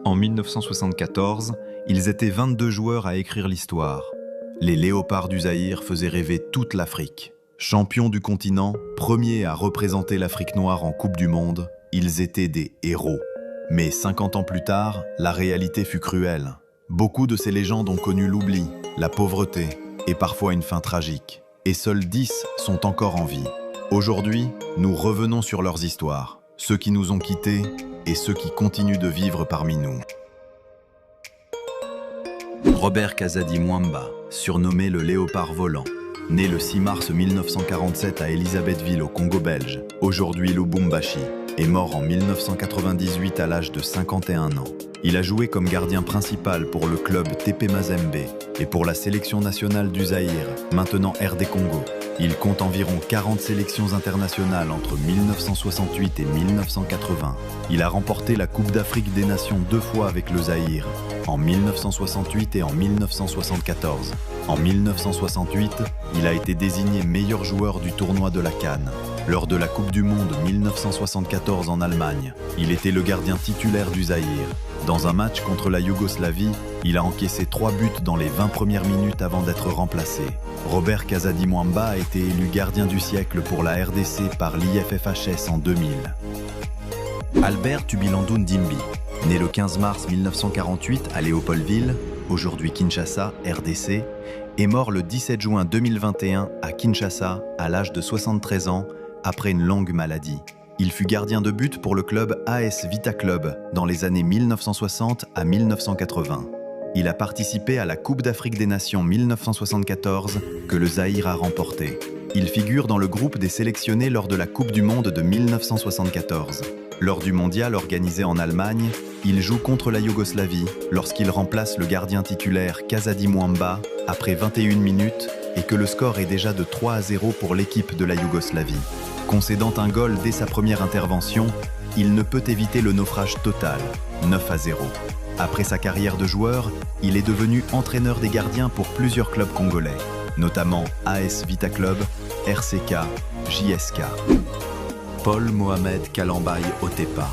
En 1974, ils étaient 22 joueurs à écrire l'histoire. Les Léopards du Zaïre faisaient rêver toute l'Afrique. Champions du continent, premiers à représenter l'Afrique noire en Coupe du Monde, ils étaient des héros. Mais 50 ans plus tard, la réalité fut cruelle. Beaucoup de ces légendes ont connu l'oubli, la pauvreté et parfois une fin tragique. Et seuls 10 sont encore en vie. Aujourd'hui, nous revenons sur leurs histoires, ceux qui nous ont quittés et ceux qui continuent de vivre parmi nous. Robert Kazadi Mwamba, surnommé le Léopard volant, né le 6 mars 1947 à Elisabethville au Congo belge, aujourd'hui Lubumbashi, est mort en 1998 à l'âge de 51 ans. Il a joué comme gardien principal pour le club TP Mazembe et pour la sélection nationale du Zaïre, maintenant RD Congo. Il compte environ 40 sélections internationales entre 1968 et 1980. Il a remporté la Coupe d'Afrique des Nations 2 fois avec le Zaïre, en 1968 et en 1974. En 1968, il a été désigné meilleur joueur du tournoi de la CAN. Lors de la Coupe du Monde 1974 en Allemagne, il était le gardien titulaire du Zaïre. Dans un match contre la Yougoslavie, il a encaissé 3 buts dans les 20 premières minutes avant d'être remplacé. Robert Kazadi Mwamba a été élu gardien du siècle pour la RDC par l'IFFHS en 2000. Albert Tubilandou Ndimbi, né le 15 mars 1948 à Léopoldville, aujourd'hui Kinshasa, RDC, est mort le 17 juin 2021 à Kinshasa à l'âge de 73 ans après une longue maladie. Il fut gardien de but pour le club AS Vita Club dans les années 1960 à 1980. Il a participé à la Coupe d'Afrique des Nations 1974 que le Zaïre a remportée. Il figure dans le groupe des sélectionnés lors de la Coupe du Monde de 1974. Lors du mondial organisé en Allemagne, il joue contre la Yougoslavie lorsqu'il remplace le gardien titulaire Kazadi Mwamba après 21 minutes et que le score est déjà de 3-0 pour l'équipe de la Yougoslavie. Concédant un goal dès sa première intervention, il ne peut éviter le naufrage total, 9-0. Après sa carrière de joueur, il est devenu entraîneur des gardiens pour plusieurs clubs congolais, notamment AS Vita Club, RCK, JSK. Paul Mohamed Kalambaye Otepa,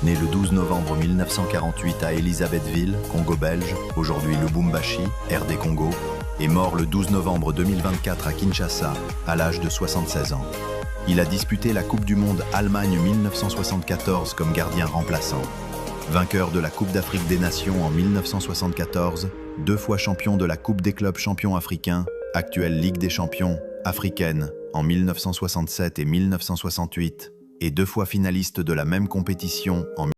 né le 12 novembre 1948 à Elisabethville, Congo belge, aujourd'hui Lubumbashi, RD Congo, est mort le 12 novembre 2024 à Kinshasa, à l'âge de 76 ans. Il a disputé la Coupe du Monde Allemagne 1974 comme gardien remplaçant. Vainqueur de la Coupe d'Afrique des Nations en 1974, 2 fois champion de la Coupe des clubs champions africains, actuelle Ligue des champions africaine en 1967 et 1968, et 2 fois finaliste de la même compétition en